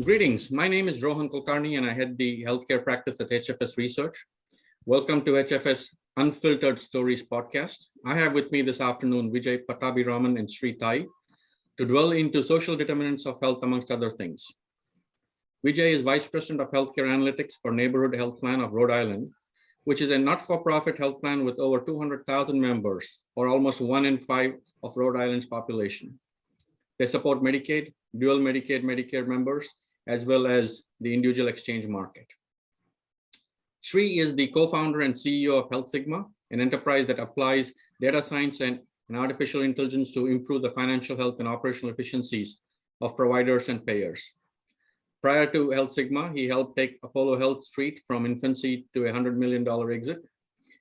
Greetings. My name is Rohan Kulkarni and I head the healthcare practice at HFS Research. Welcome to HFS Unfiltered Stories podcast. I have with me this afternoon Vijay Pattabhiraman and Sri Tai to dwell into social determinants of health, amongst other things. Vijay is Vice President of Healthcare Analytics for Neighborhood Health Plan of Rhode Island, which is a not-for-profit health plan with over 200,000 members, or almost 1 in 5 of Rhode Island's population. They support Medicaid, dual Medicaid, Medicare members, as well as the individual exchange market. Sri is the co-founder and CEO of Health Sigma, an enterprise that applies data science and artificial intelligence to improve the financial health and operational efficiencies of providers and payers. Prior to Health Sigma, he helped take Apollo Health Street from infancy to a $100 million exit,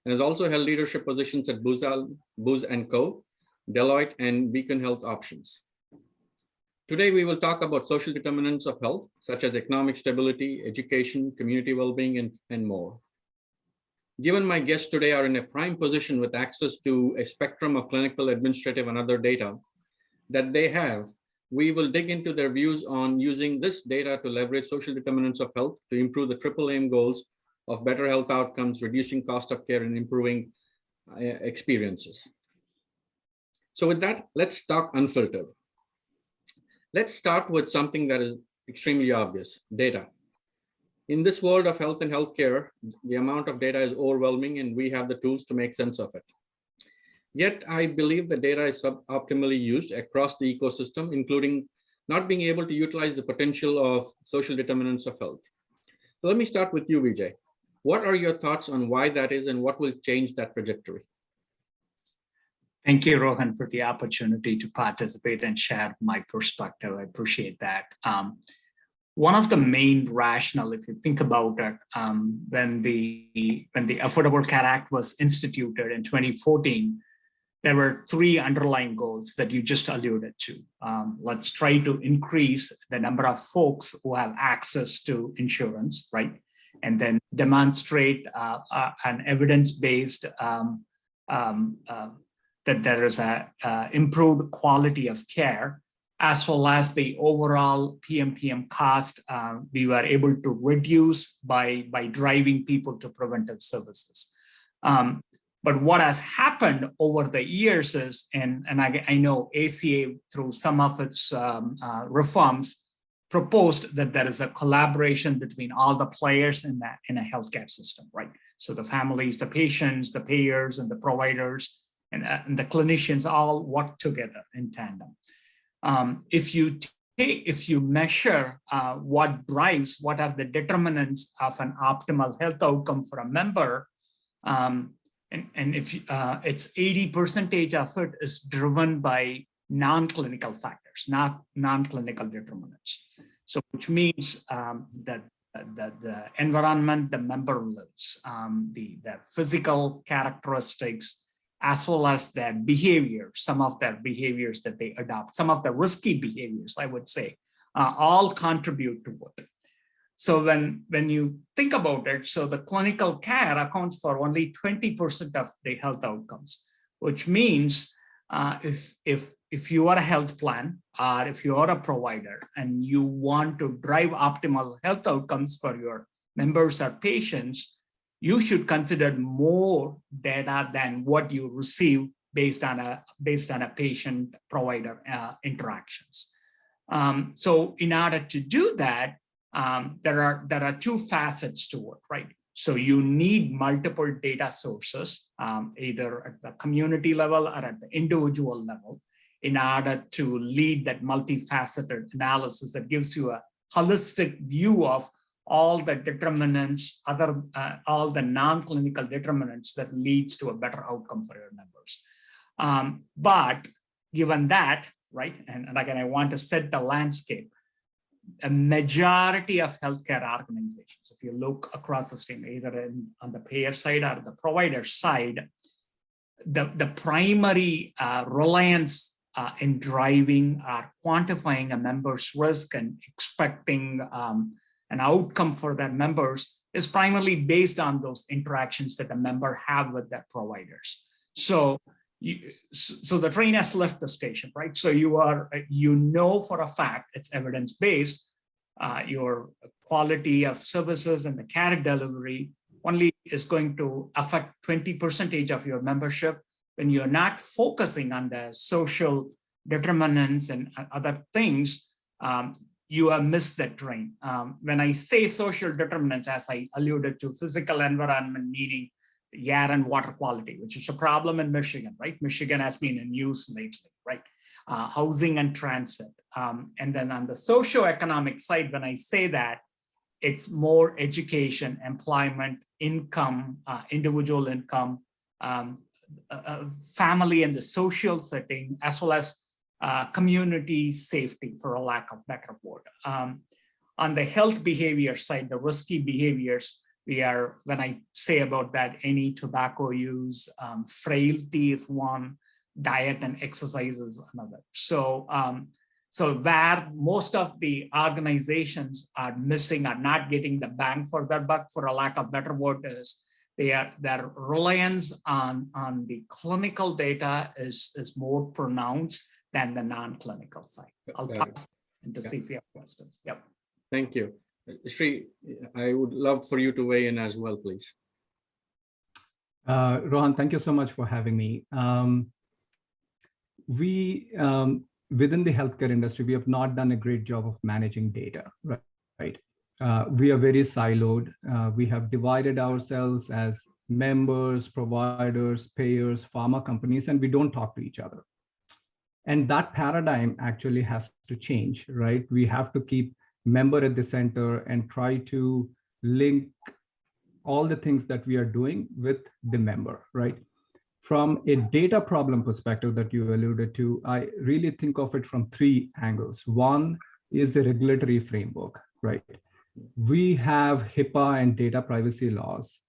and has also held leadership positions at Booz & Co., Deloitte, and Beacon Health Options. Today, we will talk about social determinants of health, such as economic stability, education, community well-being, and more. Given my guests today are in a prime position with access to a spectrum of clinical, administrative, and other data that they have, we will dig into their views on using this data to leverage social determinants of health to improve the triple aim goals of better health outcomes, reducing cost of care, and improving experiences. So with that, let's talk unfiltered. Let's start with something that is extremely obvious: data. In this world of health and healthcare, the amount of data is overwhelming, and we have the tools to make sense of it. Yet, I believe the data is suboptimally used across the ecosystem, including not being able to utilize the potential of social determinants of health. So let me start with you, Vijay. What are your thoughts on why that is, and what will change that trajectory? Thank you, Rohan, for the opportunity to participate and share my perspective. I appreciate that. One of the main rationale, if you think about it, when the Affordable Care Act was instituted in 2014, there were 3 underlying goals that you just alluded to. Let's try to increase the number of folks who have access to insurance, right? And then demonstrate an evidence-based that there is a improved quality of care, as well as the overall PMPM cost we were able to reduce by driving people to preventive services. But what has happened over the years is, and I know ACA through some of its reforms proposed that there is a collaboration between all the players in a healthcare system, right? So the families, the patients, the payers, and the providers, and the clinicians all work together in tandem. If you measure what are the determinants of an optimal health outcome for a member, and if it's 80% of it is driven by non-clinical factors, not non-clinical determinants. So which means that the environment the member lives, the physical characteristics, as well as their behavior, some of their behaviors that they adopt, some of the risky behaviors, I would say, all contribute to it. So when you think about it, so the clinical care accounts for only 20% of the health outcomes, which means if you are a health plan or if you are a provider and you want to drive optimal health outcomes for your members or patients, you should consider more data than what you receive based on a patient-provider interactions. So in order to do that, there are 2 facets to it, right? So you need multiple data sources, either at the community level or at the individual level, in order to lead that multifaceted analysis that gives you a holistic view of all the determinants, all the non-clinical determinants that leads to a better outcome for your members. But given that, right, and again, I want to set the landscape, a majority of healthcare organizations, if you look across the stream, either on the payer side or the provider side, the primary reliance in driving or quantifying a member's risk and expecting an outcome for their members is primarily based on those interactions that the member have with their providers. So So the train has left the station, right? So you know for a fact it's evidence-based your quality of services and the care delivery only is going to affect 20% of your membership when you're not focusing on the social determinants and other things. You have missed the train. When I say social determinants, as I alluded to, physical environment, meaning the air and water quality, which is a problem in Michigan, right? Michigan has been in news lately, right? Housing and transit. And then on the socioeconomic side, when I say that, it's more education, employment, income, individual income, family and the social setting, as well as community safety, for a lack of better word. On the health behavior side, the risky behaviors, when I say about that, any tobacco use, frailty is one, diet and exercise is another. So where most of the organizations are missing, are not getting the bang for their buck, for a lack of better word, is their reliance on the clinical data is more pronounced than the non-clinical side. I'll pass to see if you have questions. Yep. Thank you. Sri, I would love for you to weigh in as well, please. Rohan, thank you so much for having me. Within the healthcare industry, we have not done a great job of managing data, right? We are very siloed. We have divided ourselves as members, providers, payers, pharma companies, and we don't talk to each other. And that paradigm actually has to change, right? We have to keep member at the center and try to link all the things that we are doing with the member, right? From a data problem perspective that you alluded to, I really think of it from three angles. One is the regulatory framework, right? We have HIPAA and data privacy laws,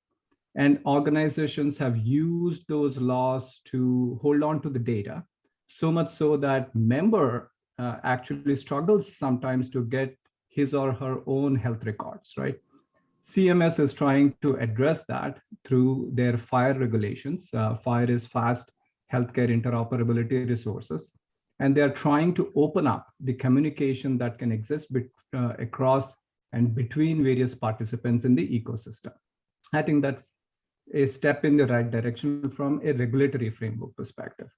and organizations have used those laws to hold on to the data, so much so that member actually struggles sometimes to get his or her own health records, right? CMS is trying to address that through their FHIR regulations. FHIR is Fast Healthcare Interoperability Resources. And they're trying to open up the communication that can exist across and between various participants in the ecosystem. I think that's a step in the right direction from a regulatory framework perspective.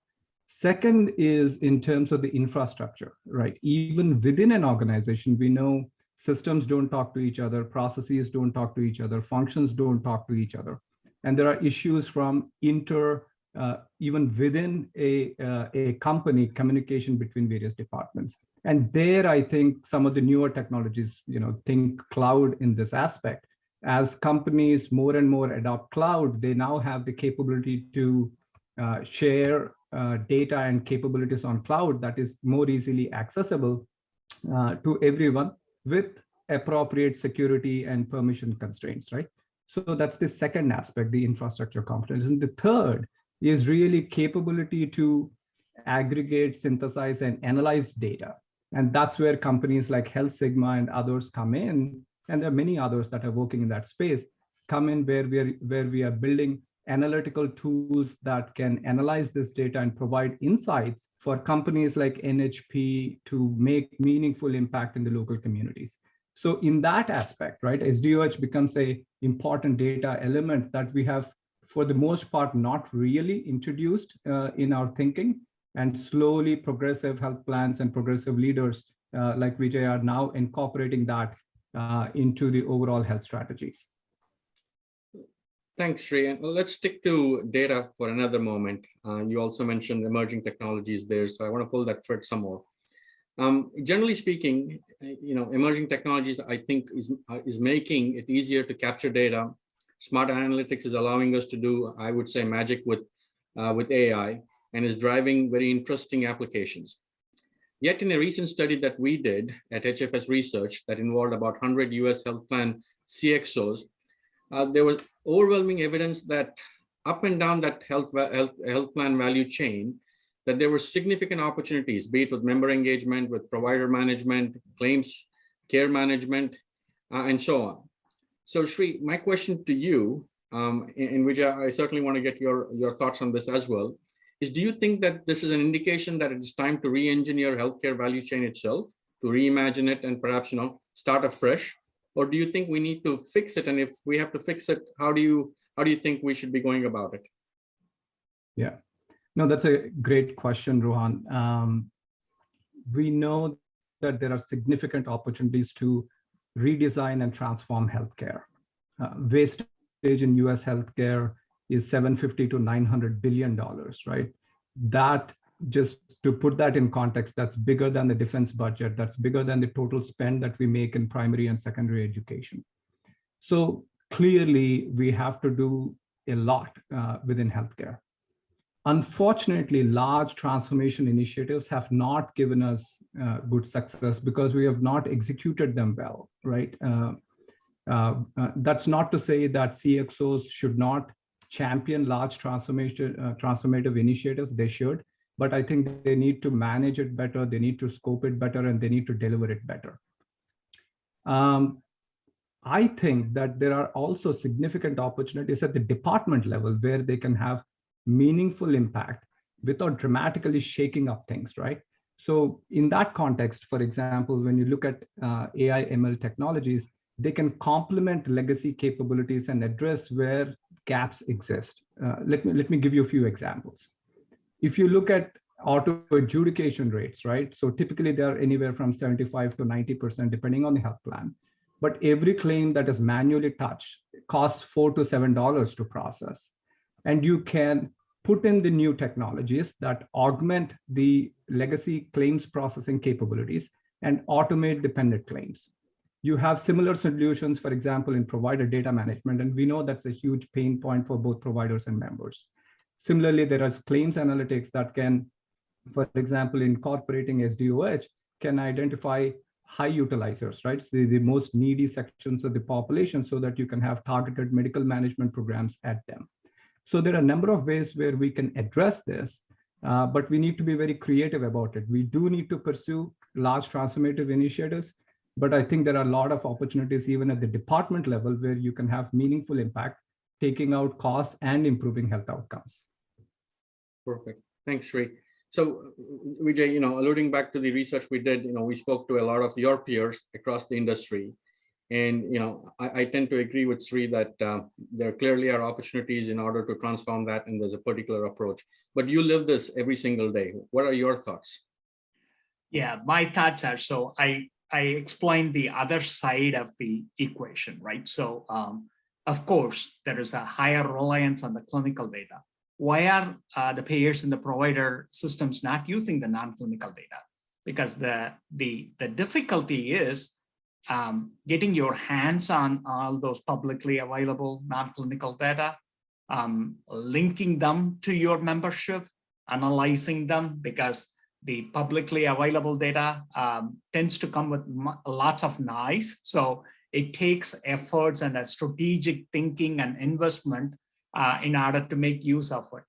Second is in terms of the infrastructure, right? Even within an organization, we know systems don't talk to each other, processes don't talk to each other, functions don't talk to each other. And there are issues from even within a company, communication between various departments. And there, I think some of the newer technologies, think cloud in this aspect. As companies more and more adopt cloud, they now have the capability to share data and capabilities on cloud that is more easily accessible to everyone with appropriate security and permission constraints, right? So that's the second aspect, the infrastructure competence. And the third is really capability to aggregate, synthesize, and analyze data. And that's where companies like Health Sigma and others come in, and there are many others that are working in that space, come in where we are building analytical tools that can analyze this data and provide insights for companies like NHP to make meaningful impact in the local communities. So in that aspect, right, SDoH becomes an important data element that we have, for the most part, not really introduced in our thinking, and slowly progressive health plans and progressive leaders like Vijay are now incorporating that into the overall health strategies. Thanks, Sri. And let's stick to data for another moment. You also mentioned emerging technologies there, so I want to pull that thread some more. Generally speaking, emerging technologies, I think, is making it easier to capture data. Smart analytics is allowing us to do, I would say, magic with AI, and is driving very interesting applications. Yet in a recent study that we did at HFS Research that involved about 100 US health plan CXOs, there was overwhelming evidence that up and down that health plan value chain, that there were significant opportunities, be it with member engagement, with provider management, claims, care management, and so on. So Sri, my question to you, in which I certainly want to get your thoughts on this as well, is do you think that this is an indication that it's time to re-engineer healthcare value chain itself to reimagine it and perhaps, start afresh? Or do you think we need to fix it? And if we have to fix it, how do you think we should be going about it? Yeah, no, that's a great question, Rohan. We know that there are significant opportunities to redesign and transform healthcare. Wastage in US healthcare is $750 to $900 billion, right? That, just to put that in context, that's bigger than the defense budget. That's bigger than the total spend that we make in primary and secondary education. So clearly, we have to do a lot within healthcare. Unfortunately, large transformation initiatives have not given us good success because we have not executed them well, right? That's not to say that CXOs should not champion large transformative initiatives. They should, but I think they need to manage it better, they need to scope it better, and they need to deliver it better. I think that there are also significant opportunities at the department level where they can have meaningful impact without dramatically shaking up things, right? So in that context, for example, when you look at AI ML technologies, they can complement legacy capabilities and address where gaps exist. Let me give you a few examples. If you look at auto adjudication rates, right? So typically they are anywhere from 75 to 90%, depending on the health plan. But every claim that is manually touched costs $4 to $7 to process. And you can put in the new technologies that augment the legacy claims processing capabilities and automate dependent claims. You have similar solutions, for example, in provider data management, and we know that's a huge pain point for both providers and members. Similarly, there are claims analytics that can, for example, incorporating SDoH, can identify high utilizers, right? So the most needy sections of the population so that you can have targeted medical management programs at them. So there are a number of ways where we can address this, but we need to be very creative about it. We do need to pursue large transformative initiatives, but I think there are a lot of opportunities even at the department level where you can have meaningful impact, taking out costs and improving health outcomes. Perfect. Thanks, Sri. So Vijay, alluding back to the research we did, we spoke to a lot of your peers across the industry. And, I tend to agree with Sri that there clearly are opportunities in order to transform that, and there's a particular approach. But you live this every single day. What are your thoughts? Yeah, my thoughts are, so I explained the other side of the equation, right? So, of course, there is a higher reliance on the clinical data. Why are the payers and the provider systems not using the non-clinical data? Because the difficulty is getting your hands on all those publicly available non-clinical data, linking them to your membership, analyzing them, because the publicly available data tends to come with lots of noise. So it takes efforts and a strategic thinking and investment in order to make use of it.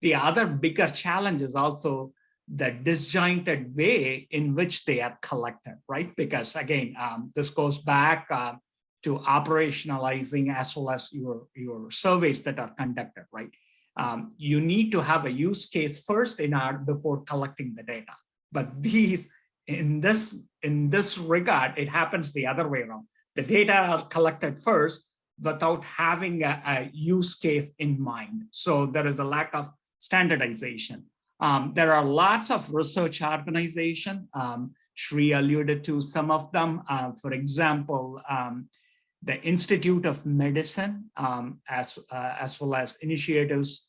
The other bigger challenge is also the disjointed way in which they are collected, right? Because again, this goes back to operationalizing as well as your surveys that are conducted, right? You need to have a use case first before collecting the data. But in this regard, it happens the other way around. The data are collected first without having a use case in mind. So there is a lack of standardization. There are lots of research organizations. Sri alluded to some of them. For example, the Institute of Medicine, as well as initiatives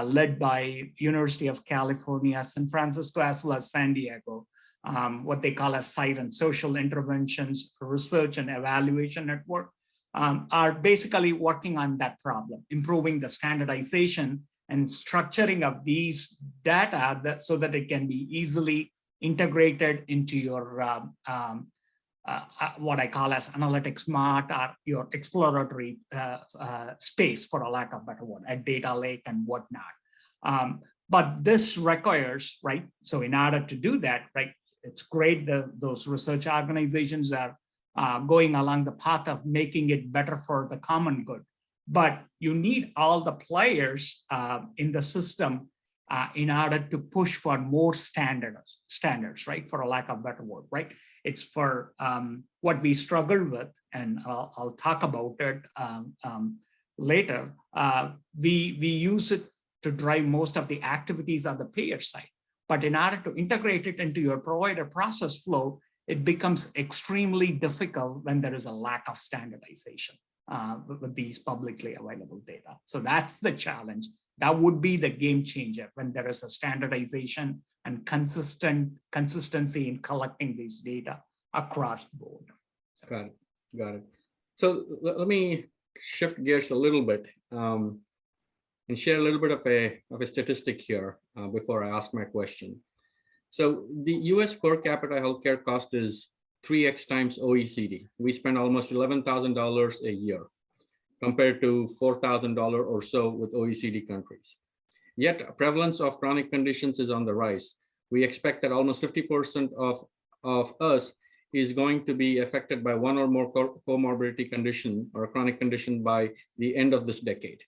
led by University of California, San Francisco, as well as San Diego, what they call a SIREN, Social Interventions Research and Evaluation Network, are basically working on that problem, improving the standardization and structuring of these data so that it can be easily integrated into your what I call as analytics smart, or your exploratory space, for a lack of a better word, a data lake and whatnot. But this requires, right? So in order to do that, right, it's great that those research organizations are going along the path of making it better for the common good. But you need all the players in the system in order to push for more standards, right? For a lack of better word, right? It's for what we struggle with, and I'll talk about it later. We use it to drive most of the activities on the payer side. But in order to integrate it into your provider process flow, it becomes extremely difficult when there is a lack of standardization with these publicly available data. So that's the challenge. That would be the game changer when there is a standardization and consistency in collecting these data across the board. So. Got it. So let me shift gears a little bit and share a little bit of a statistic here before I ask my question. So the US per capita healthcare cost is 3x times OECD. We spend almost $11,000 a year compared to $4,000 or so with OECD countries. Yet prevalence of chronic conditions is on the rise. We expect that almost 50% of us is going to be affected by one or more comorbidity condition or chronic condition by the end of this decade.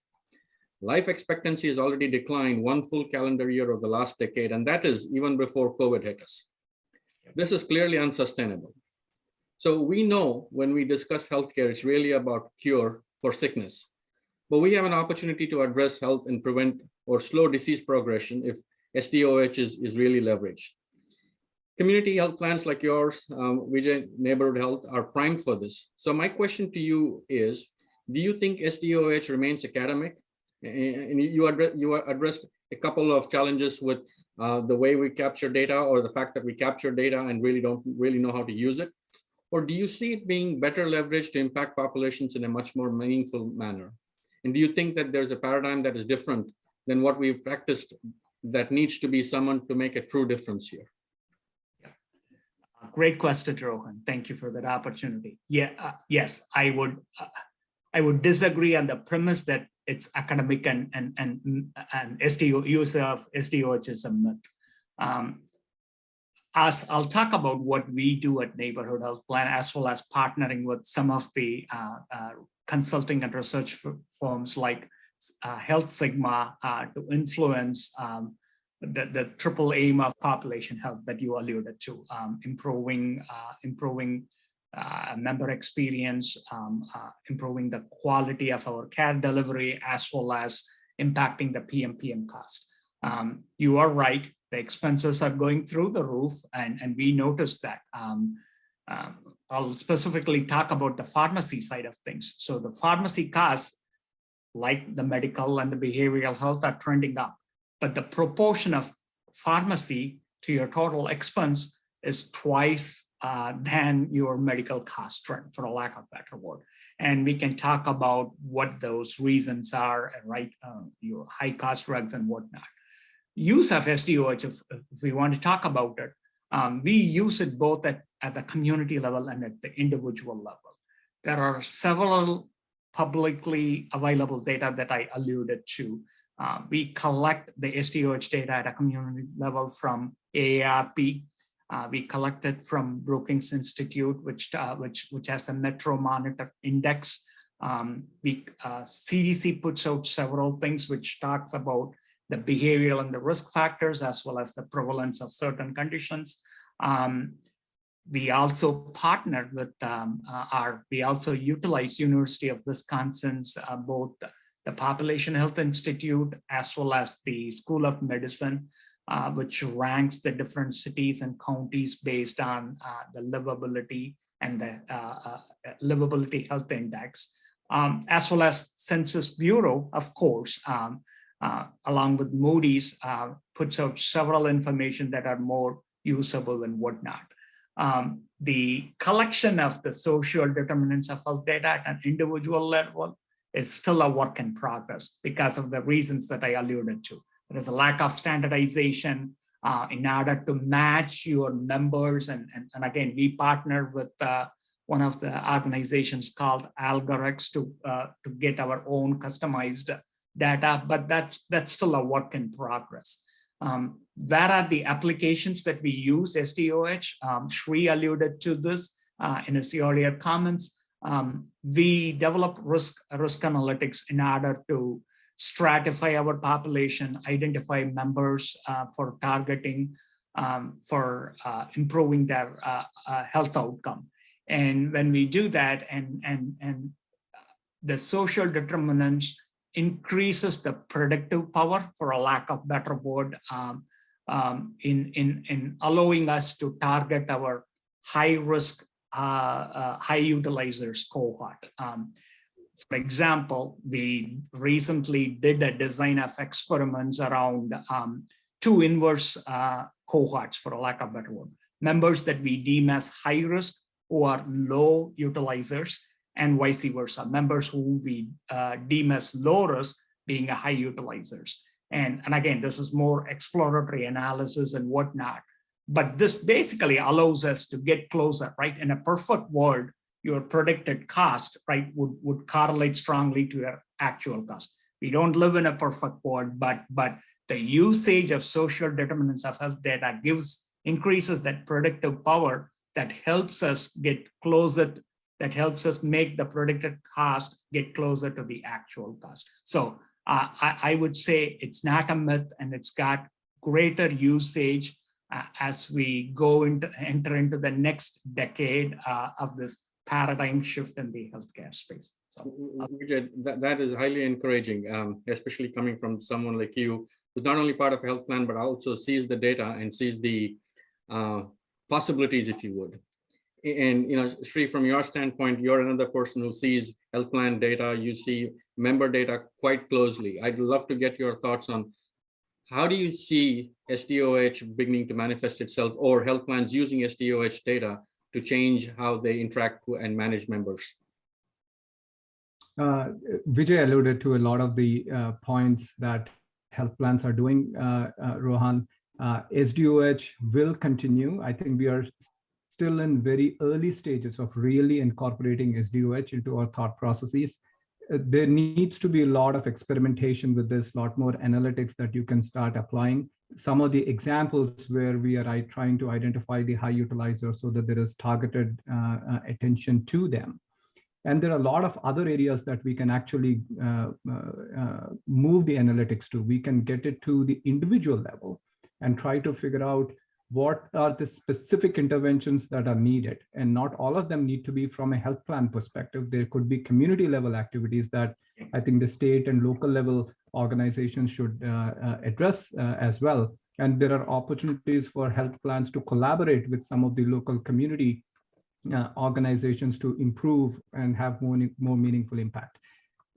Life expectancy has already declined one full calendar year of the last decade, and that is even before COVID hit us. This is clearly unsustainable. So we know when we discuss healthcare, it's really about cure for sickness, but we have an opportunity to address health and prevent or slow disease progression if SDoH is really leveraged. Community health plans like yours, Vijay Neighborhood Health, are primed for this. So my question to you is, do you think SDoH remains academic? And you addressed a couple of challenges with the way we capture data, or the fact that we capture data and really don't know how to use it. Or do you see it being better leveraged to impact populations in a much more meaningful manner? And do you think that there's a paradigm that is different than what we've practiced that needs to be summoned to make a true difference here? Great question, Rohan. Thank you for that opportunity. Yeah, yes, I would disagree on the premise that it's academic and use of SDoH is a myth. As I'll talk about what we do at Neighborhood Health Plan, as well as partnering with some of the consulting and research firms like Health Sigma to influence the triple aim of population health that you alluded to, improving member experience, improving the quality of our care delivery, as well as impacting the PMPM cost. You are right, the expenses are going through the roof, and we noticed that. I'll specifically talk about the pharmacy side of things. So the pharmacy costs, like the medical and the behavioral health, are trending up, but the proportion of pharmacy to your total expense is twice than your medical cost trend, for a lack of better word. And we can talk about what those reasons are, right? Your high cost drugs and whatnot. Use of SDoH, if we want to talk about it, we use it both at the community level and at the individual level. There are several publicly available data that I alluded to. We collect the SDoH data at a community level from AARP. We collect it from Brookings Institute, which has a Metro Monitor Index. CDC puts out several things which talks about the behavioral and the risk factors, as well as the prevalence of certain conditions. We also partnered with we also utilize University of Wisconsin's both the Population Health Institute as well as the School of Medicine, which ranks the different cities and counties based on the livability and the livability health index, as well as Census Bureau, of course, along with Moody's, puts out several information that are more usable and whatnot. The collection of the social determinants of health data at an individual level is still a work in progress because of the reasons that I alluded to. There is a lack of standardization in order to match your members. And again, we partner with one of the organizations called Algorex to get our own customized data, but that's still a work in progress. That are the applications that we use SDoH. Shri alluded to this in his earlier comments. We develop risk analytics in order to stratify our population, identify members for targeting, for improving their health outcome. And when we do that, and the social determinants increases the predictive power, for a lack of better word, in allowing us to target our high risk, high utilizers cohort. For example, we recently did a design of experiments around two inverse cohorts, for a lack of better word, members that we deem as high risk who are low utilizers, and vice versa, members who we deem as low risk being a high utilizers. And again, this is more exploratory analysis and whatnot, but this basically allows us to get closer, right? In a perfect world, your predicted cost, right, would correlate strongly to your actual cost. We don't live in a perfect world, but the usage of social determinants of health data increases that predictive power that helps us get closer, that helps us make the predicted cost get closer to the actual cost. So I would say it's not a myth, and it's got greater usage as we enter into the next decade of this paradigm shift in the healthcare space. So Vijay, that is highly encouraging, especially coming from someone like you, who's not only part of a health plan, but also sees the data and sees the possibilities, if you would. And, you know, Sri, from your standpoint, you're another person who sees health plan data, you see member data quite closely. I'd love to get your thoughts on how do you see SDoH beginning to manifest itself, or health plans using SDoH data to change how they interact and manage members? Vijay alluded to a lot of the points that health plans are doing, Rohan. SDoH will continue. I think we are still in very early stages of really incorporating SDoH into our thought processes. There needs to be a lot of experimentation with this, a lot more analytics that you can start applying. Some of the examples where we are trying to identify the high utilizers so that there is targeted attention to them. And there are a lot of other areas that we can actually move the analytics to. We can get it to the individual level and try to figure out what are the specific interventions that are needed. And not all of them need to be from a health plan perspective. There could be community level activities that I think the state and local level organizations should address as well. And there are opportunities for health plans to collaborate with some of the local community organizations to improve and have more meaningful impact.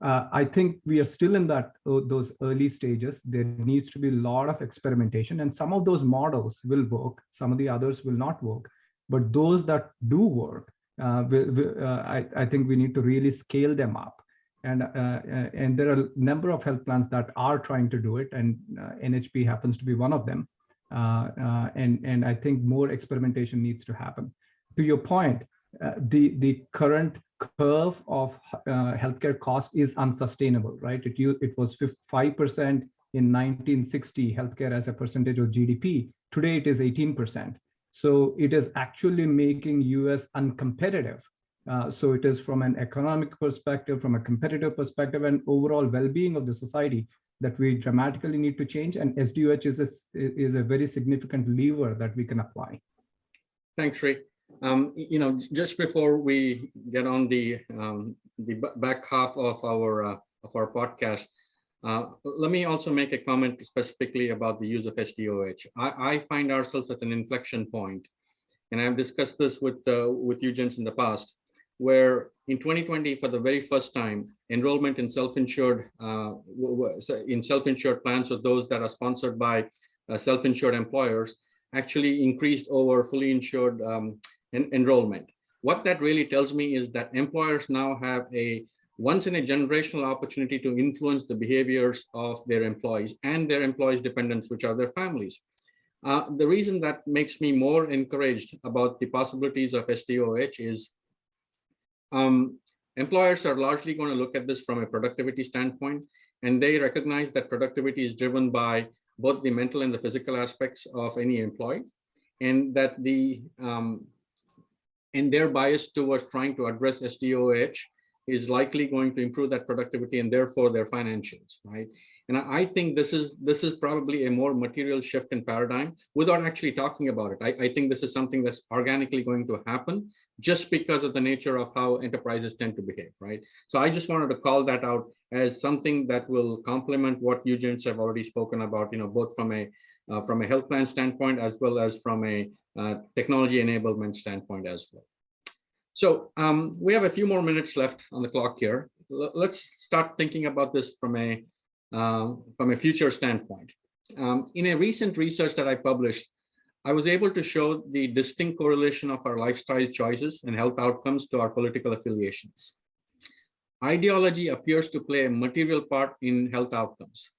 I think we are still in those early stages. There needs to be a lot of experimentation, and some of those models will work, some of the others will not work. But those that do work, I think we need to really scale them up. And there are a number of health plans that are trying to do it, and NHP happens to be one of them. And I think more experimentation needs to happen. To your point, the current curve of healthcare cost is unsustainable, right? It was 5% in 1960, healthcare as a percentage of GDP. Today it is 18%. So it is actually making US uncompetitive. So it is from an economic perspective, from a competitive perspective, and overall well-being of the society that we dramatically need to change. And SDoH is a very significant lever that we can apply. Thanks, Sri. You know, just before we get on the back half of our podcast, let me also make a comment specifically about the use of SDoH. I find ourselves at an inflection point, and I've discussed this with you gents in the past, where in 2020, for the very first time, enrollment in self-insured plans, or those that are sponsored by self-insured employers, actually increased over fully insured enrollment. What that really tells me is that employers now have a once in a generational opportunity to influence the behaviors of their employees and their employees' dependents, which are their families. The reason that makes me more encouraged about the possibilities of SDoH is employers are largely going to look at this from a productivity standpoint, and they recognize that productivity is driven by both the mental and the physical aspects of any employee, and that and their bias towards trying to address SDoH is likely going to improve that productivity and therefore their financials, right? And I think this is probably a more material shift in paradigm without actually talking about it. I think this is something that's organically going to happen just because of the nature of how enterprises tend to behave, right? So I just wanted to call that out as something that will complement what you gents have already spoken about, both from a health plan standpoint as well as from a technology enablement standpoint as well. So we have a few more minutes left on the clock here. Let's start thinking about this from a future standpoint. In a recent research that I published, I was able to show the distinct correlation of our lifestyle choices and health outcomes to our political affiliations. Ideology appears to play a material part in health outcomes.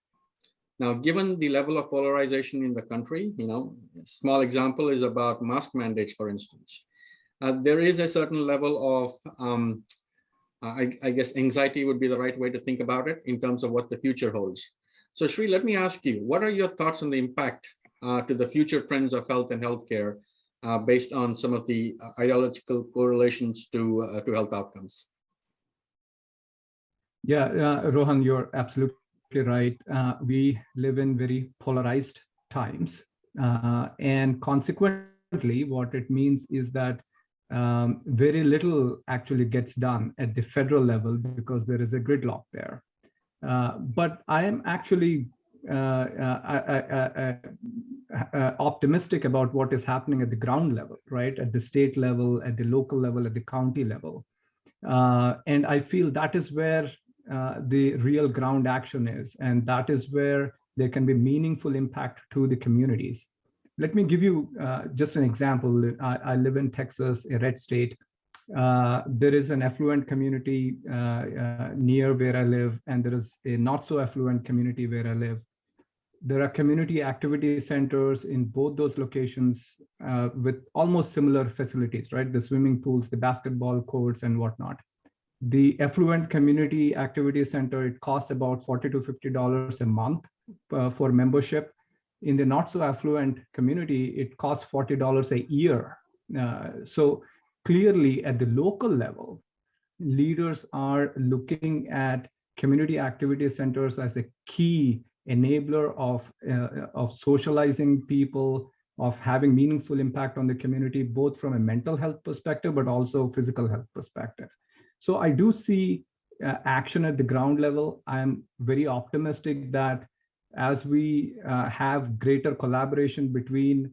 Now, given the level of polarization in the country, a small example is about mask mandates, for instance. There is a certain level of I guess anxiety would be the right way to think about it in terms of what the future holds. So Sri, let me ask you, what are your thoughts on the impact to the future trends of health and healthcare based on some of the ideological correlations to health outcomes? Yeah, Rohan, you're absolutely right. We live in very polarized times. And consequently, what it means is that very little actually gets done at the federal level because there is a gridlock there. But I am actually optimistic about what is happening at the ground level, right? At the state level, at the local level, at the county level. And I feel that is where the real ground action is. And that is where there can be meaningful impact to the communities. Let me give you just an example. I live in Texas, a red state. There is an affluent community near where I live, and there is a not so affluent community where I live. There are community activity centers in both those locations with almost similar facilities, right? The swimming pools, the basketball courts, and whatnot. The affluent community activity center, it costs about $40 to $50 a month for membership. In the not so affluent community, it costs $40 a year. So clearly at the local level, leaders are looking at community activity centers as a key enabler of socializing people, of having meaningful impact on the community, both from a mental health perspective, but also physical health perspective. So I do see action at the ground level. I'm very optimistic that as we have greater collaboration between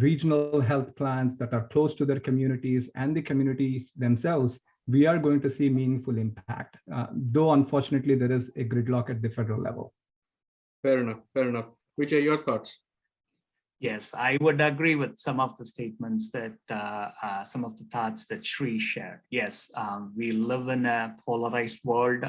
regional health plans that are close to their communities and the communities themselves, we are going to see meaningful impact, though unfortunately there is a gridlock at the federal level. Fair enough, fair enough. Vijay, your thoughts? Yes, I would agree with some of the statements that, some of the thoughts that Sri shared. Yes, we live in a polarized world,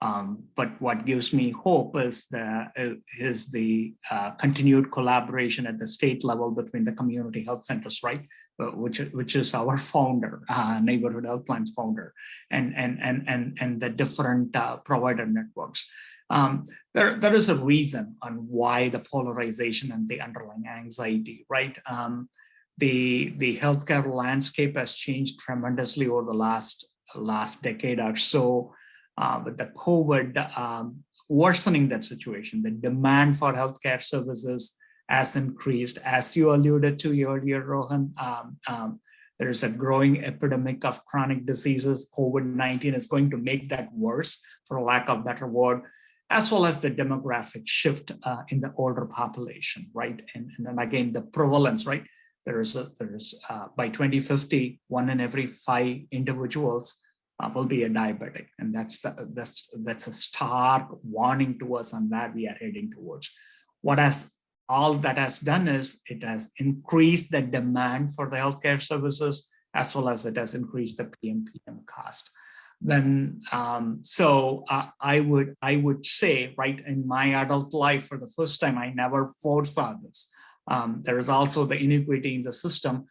but what gives me hope is the continued collaboration at the state level between the community health centers, right? Which is our founder, Neighborhood Health Plans founder, and the different provider networks. There is a reason on why the polarization and the underlying anxiety, right? The healthcare landscape has changed tremendously over the last decade or so, with the COVID worsening that situation. The demand for healthcare services has increased, as you alluded to earlier, Rohan. There is a growing epidemic of chronic diseases. COVID-19 is going to make that worse, for lack of a better word, as well as the demographic shift in the older population, right? And then again, the prevalence, right? There's by 2050, 1 in every 5 individuals will be a diabetic, and that's a stark warning to us on where we are heading towards. All that has done is it has increased the demand for the healthcare services, as well as it has increased the PMPM cost. Then, I would say, right, in my adult life, for the first time, I never foresaw this. There is also the inequity in the system.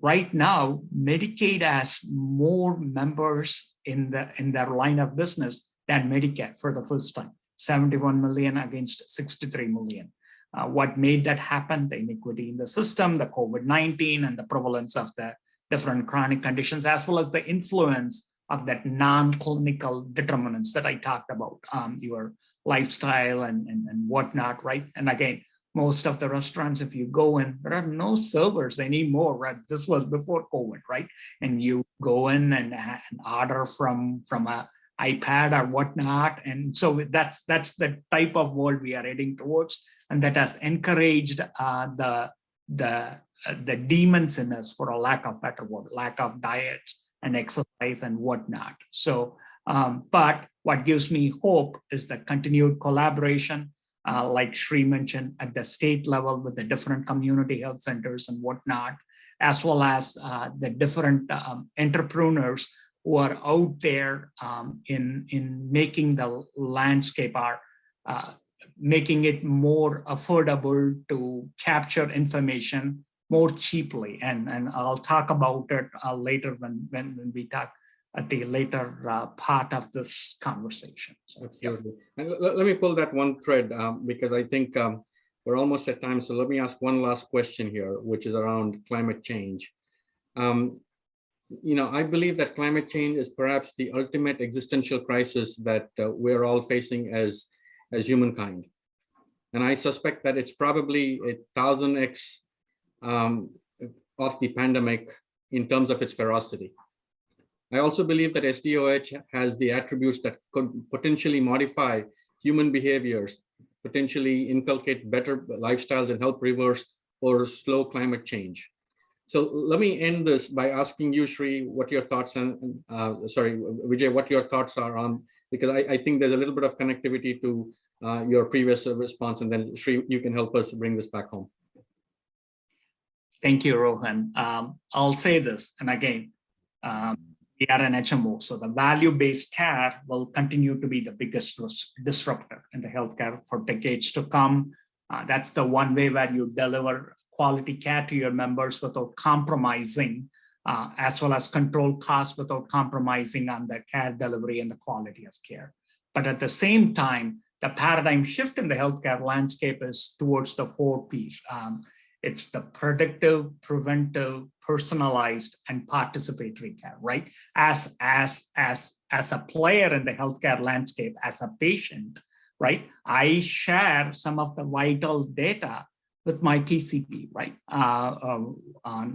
Right now, Medicaid has more members in their line of business than Medicare for the first time, 71 million against 63 million. What made that happen? The inequity in the system, the COVID-19, and the prevalence of the different chronic conditions, as well as the influence that non-clinical determinants that I talked about, your lifestyle and whatnot, right? And again, most of the restaurants, if you go in, there are no servers anymore, right? This was before COVID, right? And you go in and order from a iPad or whatnot. And so that's the type of world we are heading towards. And that has encouraged the demons in us, for a lack of better word, lack of diet and exercise and whatnot. So, but what gives me hope is the continued collaboration, like Sri mentioned, at the state level with the different community health centers and whatnot, as well as the different entrepreneurs who are out there in making the landscape, making it more affordable to capture information more cheaply. And I'll talk about it later when we talk at the later part of this conversation. So, absolutely. And let me pull that one thread because I think we're almost at time. So let me ask one last question here, which is around climate change. I believe that climate change is perhaps the ultimate existential crisis that we're all facing as humankind. And I suspect that it's probably 1,000x of the pandemic in terms of its ferocity. I also believe that SDoH has the attributes that could potentially modify human behaviors, potentially inculcate better lifestyles and help reverse or slow climate change. So let me end this by asking you, Sri, what your thoughts Vijay, what your thoughts are on, because I think there's a little bit of connectivity to your previous response, and then Sri, you can help us bring this back home. Thank you, Rohan. I'll say this, and again, we are an HMO, so the value-based care will continue to be the biggest disruptor in the healthcare for decades to come. That's the one way where you deliver quality care to your members without compromising, as well as control costs without compromising on the care delivery and the quality of care. But at the same time, the paradigm shift in the healthcare landscape is towards the 4 Ps. It's the predictive, preventive, personalized, and participatory care, right? As a player in the healthcare landscape, as a patient, right? I share some of the vital data with my PCP, right? On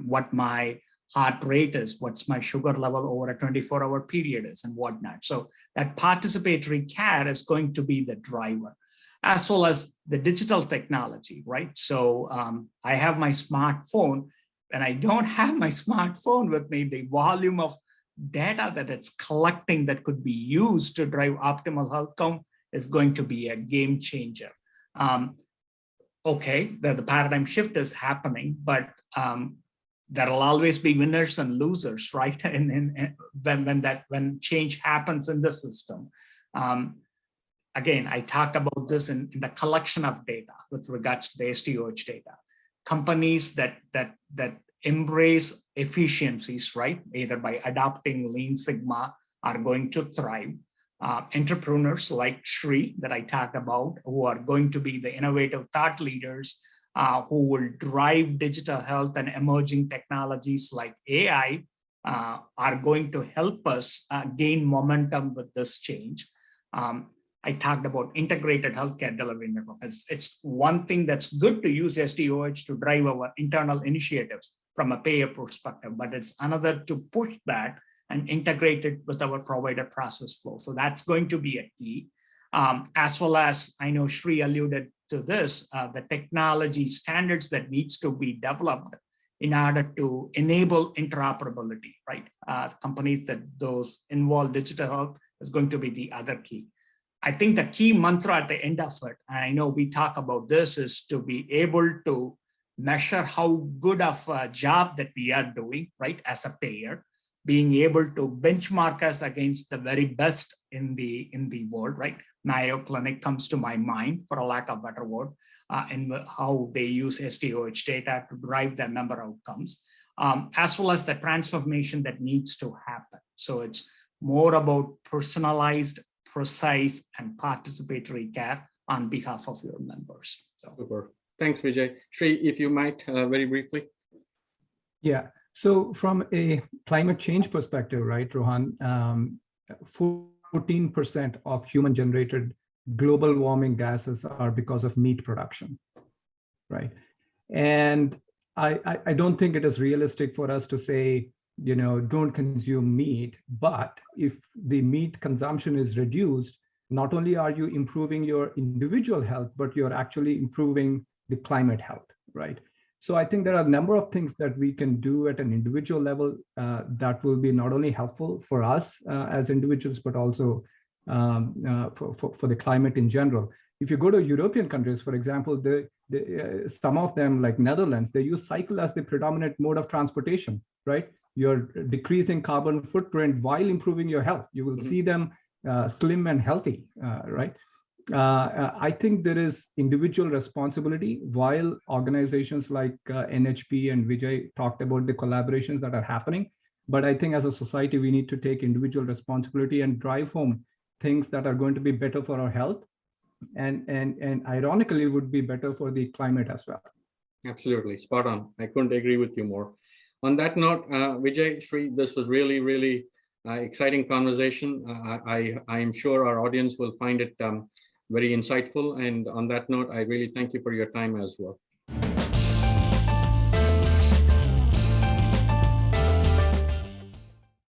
what my heart rate is, what's my sugar level over a 24-hour period is, and whatnot. So that participatory care is going to be the driver, as well as the digital technology, right? So I have my smartphone, and I don't have my smartphone with me. The volume of data that it's collecting that could be used to drive optimal outcome is going to be a game changer. Okay, the paradigm shift is happening, but there will always be winners and losers, right? And when change happens in the system. Again, I talked about this in the collection of data with regards to the SDoH data. Companies that embrace efficiencies, right, either by adopting Lean Sigma, are going to thrive. Entrepreneurs like Sri that I talked about, who are going to be the innovative thought leaders, who will drive digital health and emerging technologies like AI, are going to help us gain momentum with this change. I talked about integrated healthcare delivery network. It's one thing that's good to use SDoH to drive our internal initiatives from a payer perspective, but it's another to push that and integrate it with our provider process flow. So that's going to be a key. As well as, I know Sri alluded to this, the technology standards that needs to be developed in order to enable interoperability, right? Companies that those involve digital health is going to be the other key. I think the key mantra at the end of it, and I know we talk about this, is to be able to measure how good of a job that we are doing, right, as a payer, being able to benchmark us against the very best in the world, right? Mayo Clinic comes to my mind, for a lack of a better word, in how they use SDoH data to drive their member outcomes, as well as the transformation that needs to happen. So it's more about personalized, precise, and participatory care on behalf of your members. So. Super. Thanks, Vijay. Sri, if you might, very briefly. Yeah. So from a climate change perspective, right, Rohan, 14% of human generated global warming gases are because of meat production, right? And I don't think it is realistic for us to say, don't consume meat, but if the meat consumption is reduced, not only are you improving your individual health, but you're actually improving the climate health, right? So I think there are a number of things that we can do at an individual level that will be not only helpful for us as individuals, but also for the climate in general. If you go to European countries, for example, some of them, like Netherlands, they use cycle as the predominant mode of transportation, right? You're decreasing carbon footprint while improving your health. You will see them slim and healthy, right? I think there is individual responsibility, while organizations like NHP and Vijay talked about the collaborations that are happening. But I think as a society, we need to take individual responsibility and drive home things that are going to be better for our health, and ironically would be better for the climate as well. Absolutely, spot on. I couldn't agree with you more. On that note, Vijay, Sri, this was really, really exciting conversation. I am sure our audience will find it very insightful. And on that note, I really thank you for your time as well.